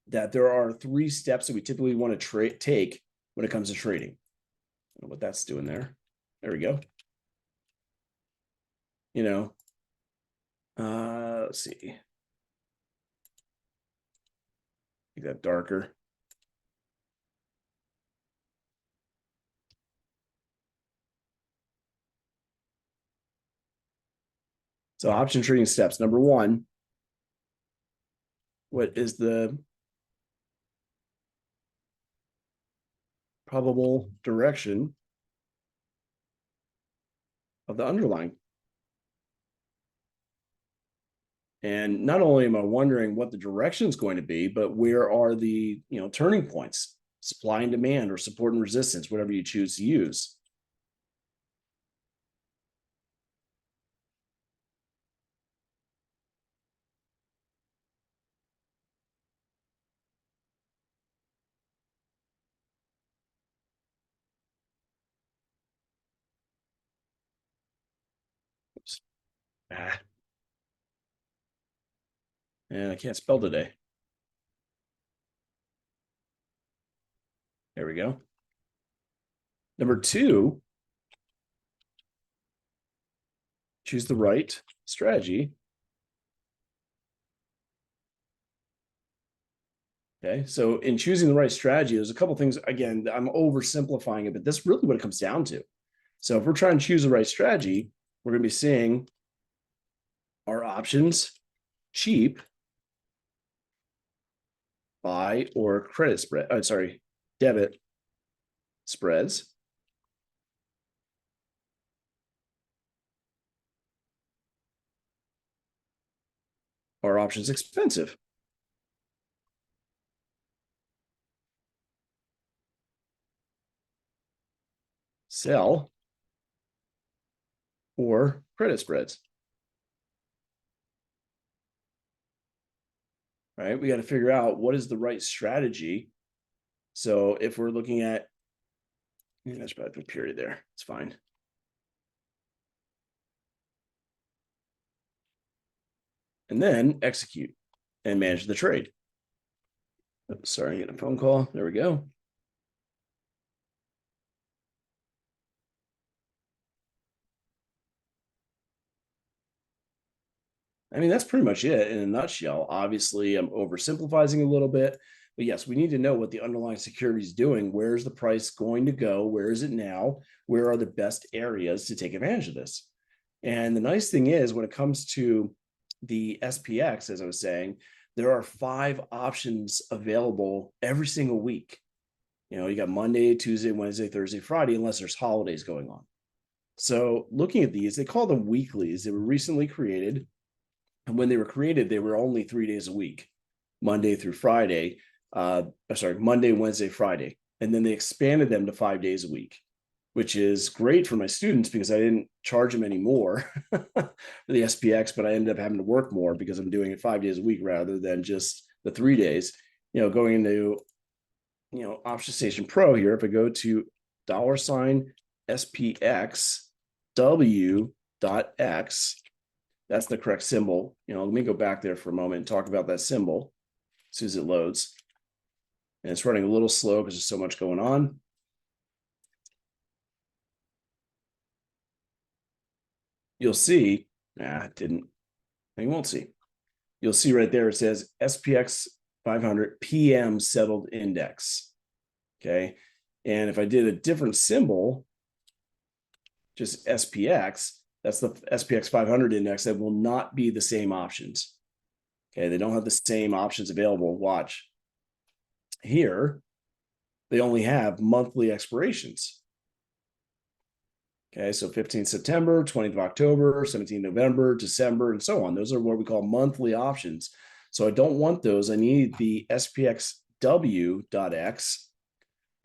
that there are 3 steps that we typically want to take when it comes to trading. I don't know what that's doing there. There we go. Let's see. Make that darker. So option trading steps. Number 1, what is the probable direction of the underlying? And not only am I wondering what the direction is going to be, but where are the turning points, supply and demand, or support and resistance, whatever you choose to use. Oops. And I can't spell today. There we go. Number 2, choose the right strategy. Okay, so in choosing the right strategy, there's a couple things. Again, I'm oversimplifying it, but this is really what it comes down to. So if we're trying to choose the right strategy, we're going to be seeing our options, cheap, buy or credit spread. Debit spreads. Our options expensive. Sell or credit spreads. Right? We got to figure out what is the right strategy. So if we're looking at, that's probably a period there. It's fine. And then execute and manage the trade. Oops, sorry, getting a phone call. There we go. I mean, that's pretty much it in a nutshell. Obviously, I'm oversimplifying a little bit, but yes, we need to know what the underlying security is doing. Where's the price going to go? Where is it now? Where are the best areas to take advantage of this? And the nice thing is when it comes to the SPX, as I was saying, there are 5 options available every single week. You got Monday, Tuesday, Wednesday, Thursday, Friday, unless there's holidays going on. So looking at these, they call them weeklies. They were recently created. And when they were created, they were only 3 days a week, Monday through Friday. Monday, Wednesday, Friday. And then they expanded them to 5 days a week, which is great for my students because I didn't charge them anymore for the SPX, but I ended up having to work more because I'm doing it 5 days a week rather than just the 3 days. Going into Option Station Pro here, if I go to $SPXW.X, that's the correct symbol. Let me go back there for a moment and talk about that symbol as soon as it loads. And it's running a little slow because there's so much going on. You'll see, it didn't, you won't see. You'll see right there, it says SPX 500 PM settled index. Okay. And if I did a different symbol, just SPX, that's the SPX 500 index, that will not be the same options. Okay. They don't have the same options available. Watch here. They only have monthly expirations. Okay, so 15th September, 20th of October, 17th November, December, and so on. Those are what we call monthly options. So I don't want those. I need the SPXW.X.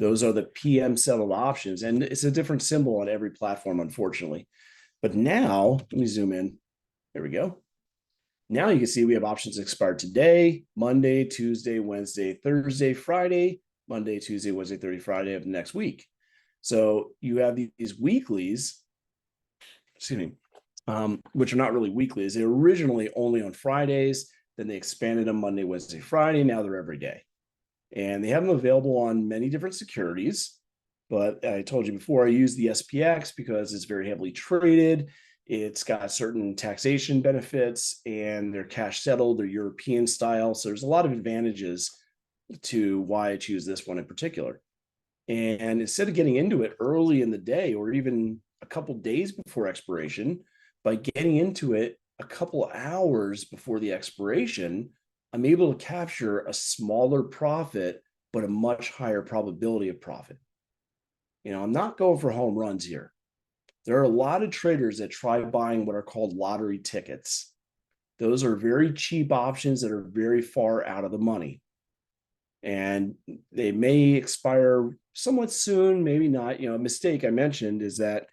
Those are the PM settled options. And it's a different symbol on every platform, unfortunately. But now, let me zoom in. There we go. Now you can see we have options expired today, Monday, Tuesday, Wednesday, Thursday, Friday, Monday, Tuesday, Wednesday, Thursday, Friday of the next week. So you have these weeklies, which are not really weeklies. They were originally only on Fridays. Then they expanded them Monday, Wednesday, Friday. Now they're every day. And they have them available on many different securities. But I told you before, I use the SPX because it's very heavily traded. It's got certain taxation benefits and they're cash settled, they're European style. So there's a lot of advantages to why I choose this one in particular. And instead of getting into it early in the day or even a couple days before expiration, by getting into it a couple hours before the expiration, I'm able to capture a smaller profit, but a much higher probability of profit. I'm not going for home runs here. There are a lot of traders that try buying what are called lottery tickets. Those are very cheap options that are very far out of the money. And they may expire somewhat soon, maybe not. A mistake I mentioned is that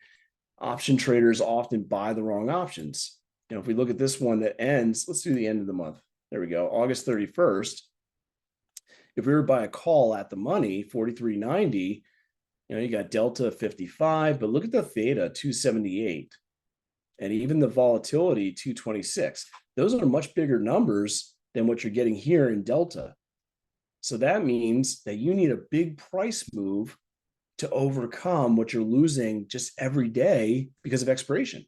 option traders often buy the wrong options. If we look at this one that ends, let's do the end of the month. There we go, August 31st. If we were to buy a call at the money, 43.90, you got delta 55, but look at the theta 278, and even the volatility 226. Those are much bigger numbers than what you're getting here in delta. So that means that you need a big price move to overcome what you're losing just every day because of expiration,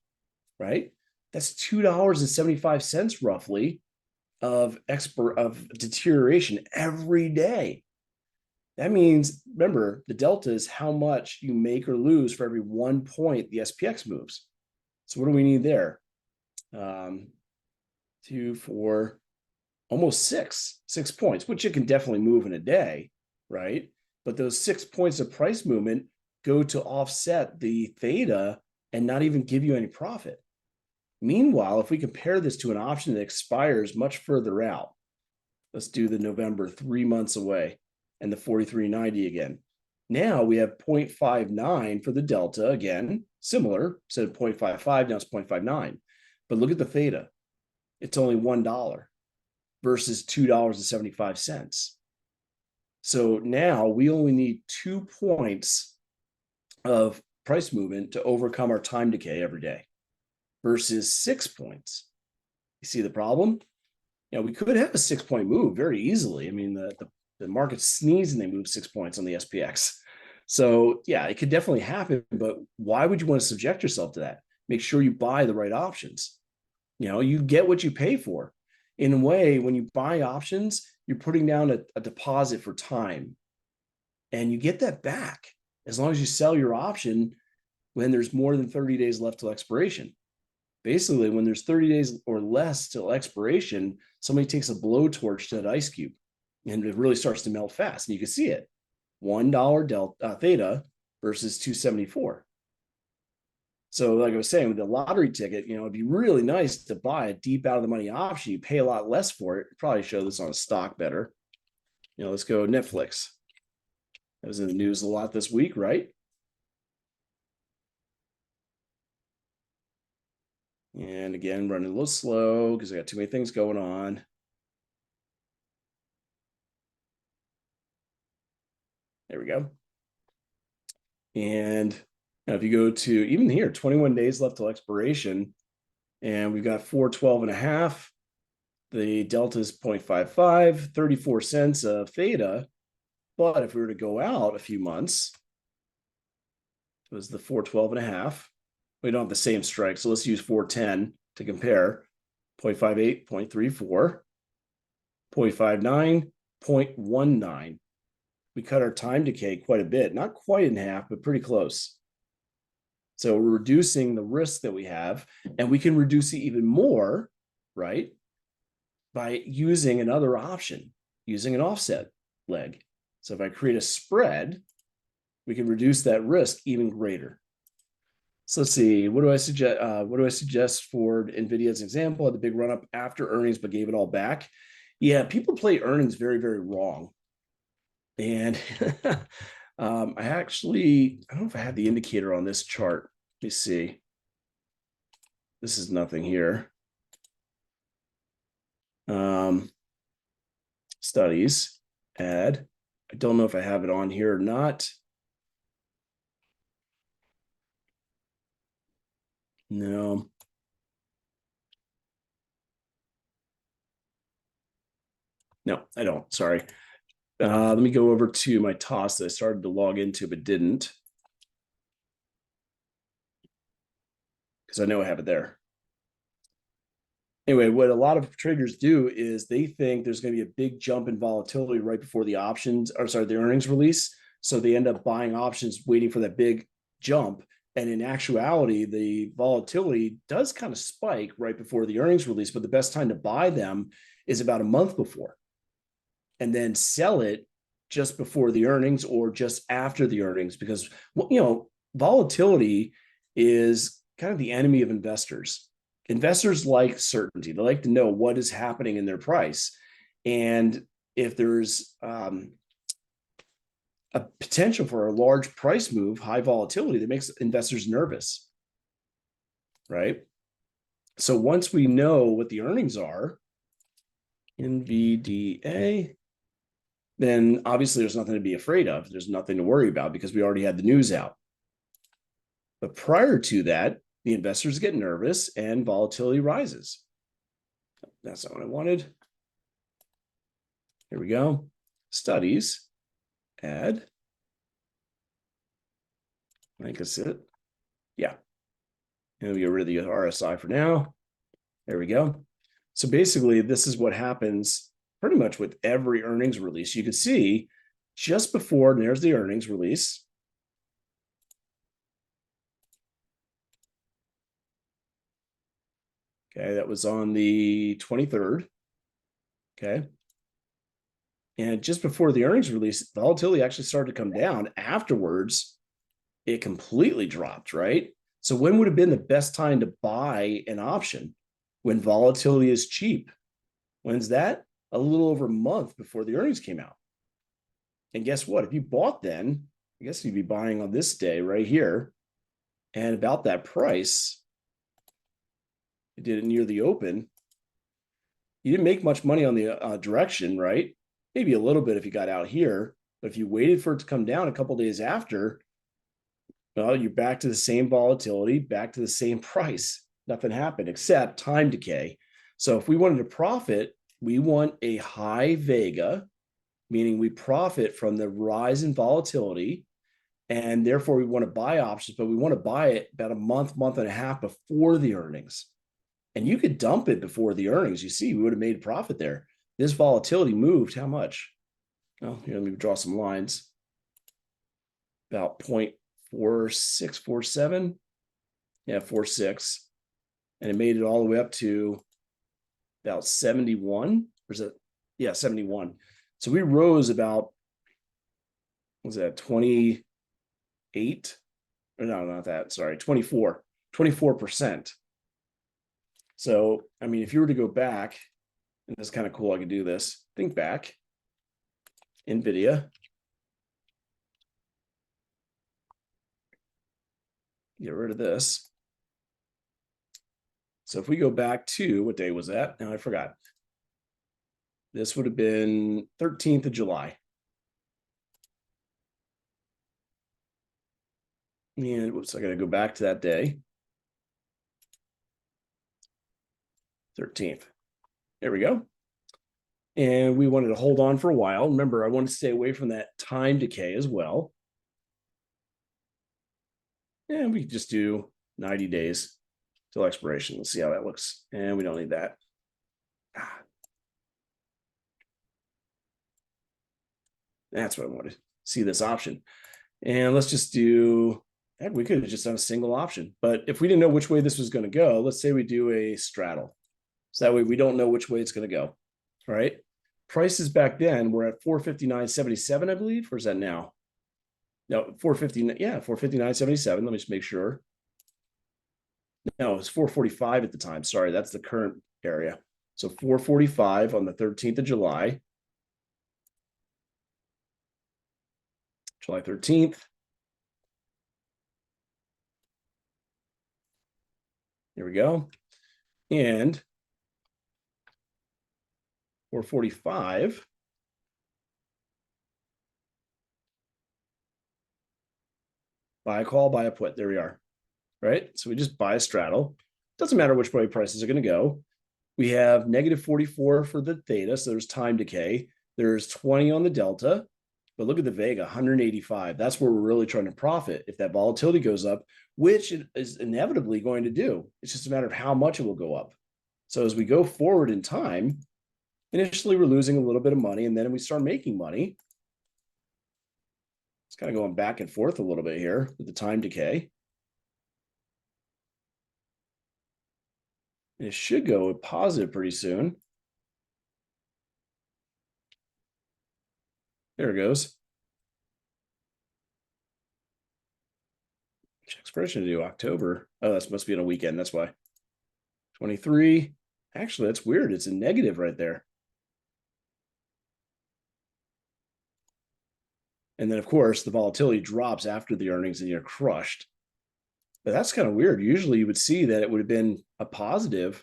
right? That's $2.75 roughly of deterioration every day. That means, remember, the delta is how much you make or lose for every 1 point the SPX moves. So what do we need there? 2, 4, almost 6 points, which it can definitely move in a day, right? But those 6 points of price movement go to offset the theta and not even give you any profit. Meanwhile, if we compare this to an option that expires much further out, let's do the November, 3 months away, and the 43.90 again. Now we have 0.59 for the delta, again, similar, instead of 0.55, now it's 0.59. But look at the theta. It's only $1 versus $2.75. So now we only need 2 points of price movement to overcome our time decay every day versus 6 points. You see the problem? We could have a 6-point move very easily. I mean, the market sneezed and they moved 6 points on the SPX. So yeah, it could definitely happen, but why would you want to subject yourself to that? Make sure you buy the right options. You get what you pay for. In a way, when you buy options, you're putting down a deposit for time, and you get that back as long as you sell your option when there's more than 30 days left till expiration. Basically, when there's 30 days or less till expiration, somebody takes a blowtorch to that ice cube and it really starts to melt fast, and you can see it. $1 delta theta versus 274. So like I was saying, with the lottery ticket, it'd be really nice to buy a deep out of the money option. You pay a lot less for it. Probably show this on a stock better. Let's go Netflix. That was in the news a lot this week, right? And again, running a little slow because I got too many things going on. There we go. And now if you go to even here, 21 days left till expiration, and we've got 412.5. The delta is 0.55, 34 cents of theta. But if we were to go out a few months, it was the 412.5. We don't have the same strike, so let's use 410 to compare. 0.58, 0.34, 0.59, 0.19. We cut our time decay quite a bit, not quite in half, but pretty close. So we're reducing the risk that we have, and we can reduce it even more, right? By using another option, using an offset leg. So if I create a spread, we can reduce that risk even greater. So let's see, what do I suggest? What do I suggest for NVIDIA as an example? Had the big run up after earnings, but gave it all back. Yeah, people play earnings very, very wrong. And I don't know if I have the indicator on this chart. Let me see. This is nothing here. Studies, add. I don't know if I have it on here or not. No. No, I don't. Sorry. Let me go over to my TOS that I started to log into but didn't, because I know I have it there. Anyway, what a lot of traders do is they think there's going to be a big jump in volatility right before the the earnings release. So they end up buying options waiting for that big jump. And in actuality, the volatility does kind of spike right before the earnings release, but the best time to buy them is about a month before, and then sell it just before the earnings or just after the earnings, because volatility is kind of the enemy of investors. Investors like certainty. They like to know what is happening in their price. And if there's a potential for a large price move, high volatility, that makes investors nervous, right? So once we know what the earnings are, NVDA, then obviously there's nothing to be afraid of. There's nothing to worry about because we already had the news out. But prior to that, the investors get nervous and volatility rises. That's not what I wanted. Here we go. Studies, add. I think that's it. Yeah. And we get rid of the RSI for now. There we go. So basically, this is what happens pretty much with every earnings release. You can see just before, and there's the earnings release. Okay, that was on the 23rd. Okay. And just before the earnings release, volatility actually started to come down. Afterwards, it completely dropped, right? So when would have been the best time to buy an option? When volatility is cheap. When's that? A little over a month before the earnings came out. And guess what? If you bought then, I guess you'd be buying on this day right here. And about that price, you did it near the open. You didn't make much money on the direction, right? Maybe a little bit if you got out here. But if you waited for it to come down a couple days after, well, you're back to the same volatility, back to the same price. Nothing happened except time decay. So if we wanted to profit, we want a high vega, meaning we profit from the rise in volatility, and therefore we want to buy options, but we want to buy it about a month, month and a half before the earnings. And you could dump it before the earnings. You see, we would have made profit there. This volatility moved how much? Oh, here, let me draw some lines. About 0.4647. Yeah, 0.46. And it made it all the way up to about 71. Or is it? Yeah, 71. So we rose about was that 28? Or no, not that. Sorry, 24%. So, I mean, if you were to go back, and it's kind of cool, I could do this. Think back, NVIDIA. Get rid of this. So if we go back to, what day was that? Now I forgot. This would have been 13th of July. And whoops, I got to go back to that day. 13th. There we go. And we wanted to hold on for a while. Remember, I want to stay away from that time decay as well. And we just do 90 days till expiration. Let's see how that looks. And we don't need that. That's what I wanted. See this option. And let's just do, we could have just done a single option. But if we didn't know which way this was going to go, let's say we do a straddle. So that way we don't know which way it's going to go. All right. Prices back then were at 459.77, I believe. Or is that now? No, 450. Yeah, 459.77. Let me just make sure. No, it was 445 at the time. Sorry, that's the current area. So 445 on the 13th of July. July 13th. There we go. And 445. Buy a call, buy a put. There we are. Right? So we just buy a straddle. Doesn't matter which way prices are going to go. We have negative 44 for the theta. So there's time decay. There's 20 on the delta. But look at the Vega, 185. That's where we're really trying to profit if that volatility goes up, which it is inevitably going to do. It's just a matter of how much it will go up. So as we go forward in time, initially we're losing a little bit of money, and then we start making money. It's kind of going back and forth a little bit here with the time decay. And it should go positive pretty soon. There it goes. Expiration to do October. Oh, that must be on a weekend. That's why. 23. Actually, that's weird. It's a negative right there. And then, of course, the volatility drops after the earnings and you're crushed. But that's kind of weird. Usually you would see that it would have been a positive.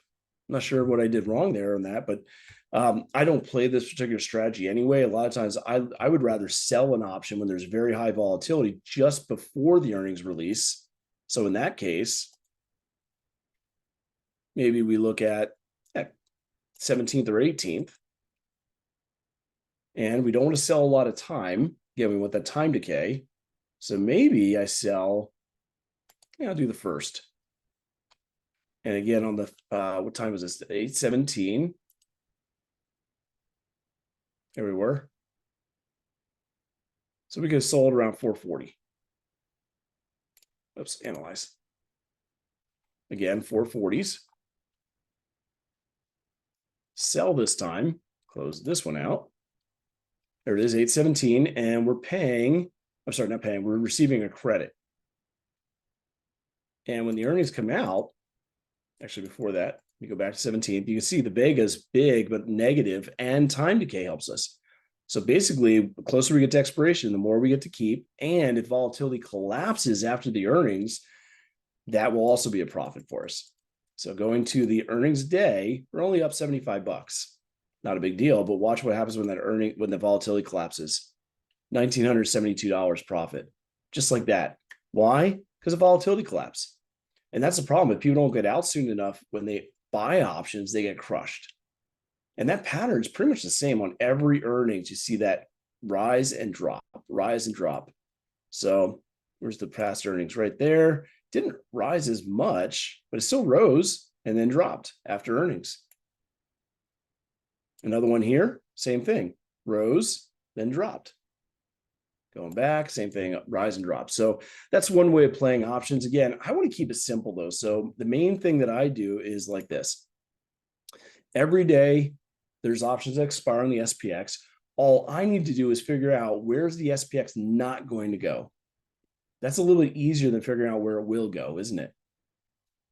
I'm not sure what I did wrong there on that, but I don't play this particular strategy anyway. A lot of times I would rather sell an option when there's very high volatility just before the earnings release. So in that case, maybe we look at 17th or 18th. And we don't want to sell a lot of time. Again, we want that time decay. So maybe I sell, I'll do the first. And again, on the, what time was this? 8:17. There we were. So we could have sold around 440. Oops, analyze. Again, 440s. Sell this time. Close this one out. There it is, 8:17. And we're paying, I'm sorry, not paying, we're receiving a credit. And when the earnings come out, actually before that, we go back to 17th, you can see the Vega's big, but negative, and time decay helps us. So basically, the closer we get to expiration, the more we get to keep. And if volatility collapses after the earnings, that will also be a profit for us. So going to the earnings day, we're only up 75 bucks. Not a big deal, but watch what happens when the volatility collapses. $1,972 profit, just like that. Why? Because of volatility collapse. And that's the problem. If people don't get out soon enough, when they buy options, they get crushed. And that pattern is pretty much the same on every earnings. You see that rise and drop, rise and drop. So where's the past earnings? Right there. Didn't rise as much, but it still rose and then dropped after earnings. Another one here, same thing. Rose, then dropped. Going back, same thing, rise and drop. So that's one way of playing options. Again, I want to keep it simple though. So the main thing that I do is like this. Every day, there's options that expire on the SPX. All I need to do is figure out where's the SPX not going to go. That's a little bit easier than figuring out where it will go, isn't it?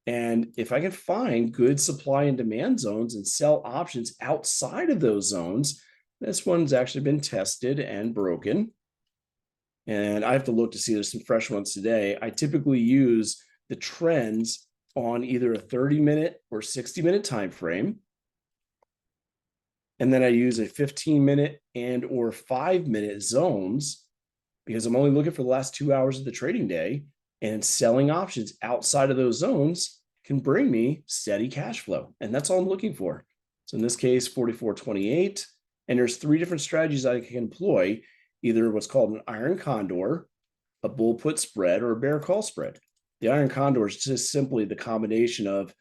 And if I can find good supply and demand zones and sell options outside of those zones, this one's actually been tested and broken. And I have to look to see there's some fresh ones today. I typically use the trends on either a 30-minute or 60-minute time frame. And then I use a 15-minute and or 5-minute zones because I'm only looking for the last 2 hours of the trading day, and selling options outside of those zones can bring me steady cash flow. And that's all I'm looking for. So in this case, 44.28. And there's 3 different strategies I can employ, either what's called an iron condor, a bull put spread, or a bear call spread. The iron condor is just simply the combination of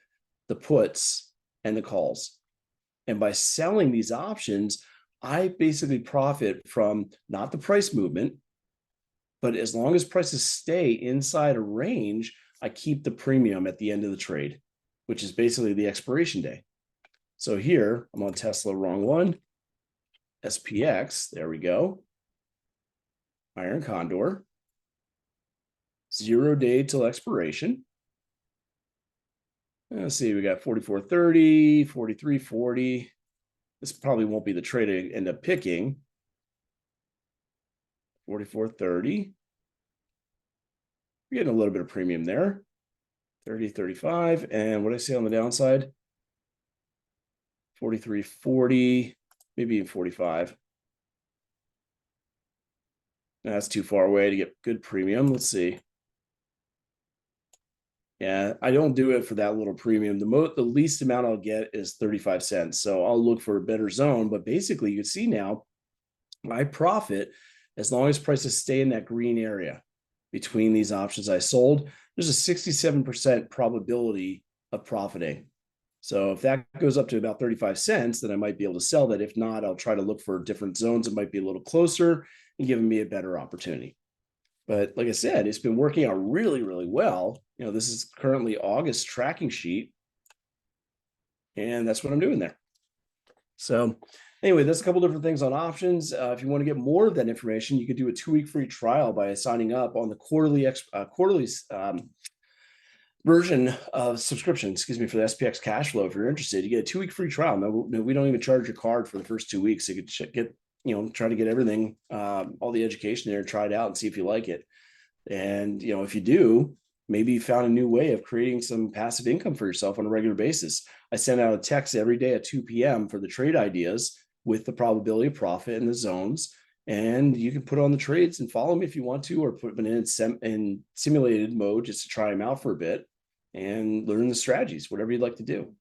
the puts and the calls. And by selling these options, I basically profit from not the price movement, but as long as prices stay inside a range, I keep the premium at the end of the trade, which is basically the expiration day. So here, I'm on Tesla, wrong one. SPX, there we go. Iron Condor. 0 day till expiration. Let's see, we got 44.30, 43.40. This probably won't be the trade I end up picking. 44.30. We're getting a little bit of premium there. 30.35. And what did I say on the downside? 43.40, maybe even 45. That's too far away to get good premium. Let's see. Yeah, I don't do it for that little premium. The least amount I'll get is 35 cents. So I'll look for a better zone. But basically, you can see now I profit as long as prices stay in that green area between these options I sold. There's a 67% probability of profiting. So if that goes up to about 35 cents, then I might be able to sell that. If not, I'll try to look for different zones that might be a little closer and giving me a better opportunity. But like I said, it's been working out really, really well. You know, this is currently August tracking sheet, and that's what I'm doing there. So anyway, that's a couple different things on options. If you want to get more of that information, you could do a 2-week free trial by signing up on the quarterly version of subscription, for the SPX cash flow. If you're interested, you get a 2-week free trial. No, we don't even charge your card for the first 2 weeks. So you could get, try to get everything, all the education there, try it out and see if you like it. And, if you do, maybe you found a new way of creating some passive income for yourself on a regular basis. I send out a text every day at 2 p.m. for the trade ideas with the probability of profit and the zones. And you can put on the trades and follow me if you want to, or put them in simulated mode just to try them out for a bit and learn the strategies, whatever you'd like to do.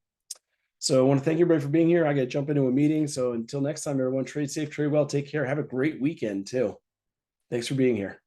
So I want to thank everybody for being here. I got to jump into a meeting. So until next time, everyone, trade safe, trade well, take care. Have a great weekend too. Thanks for being here.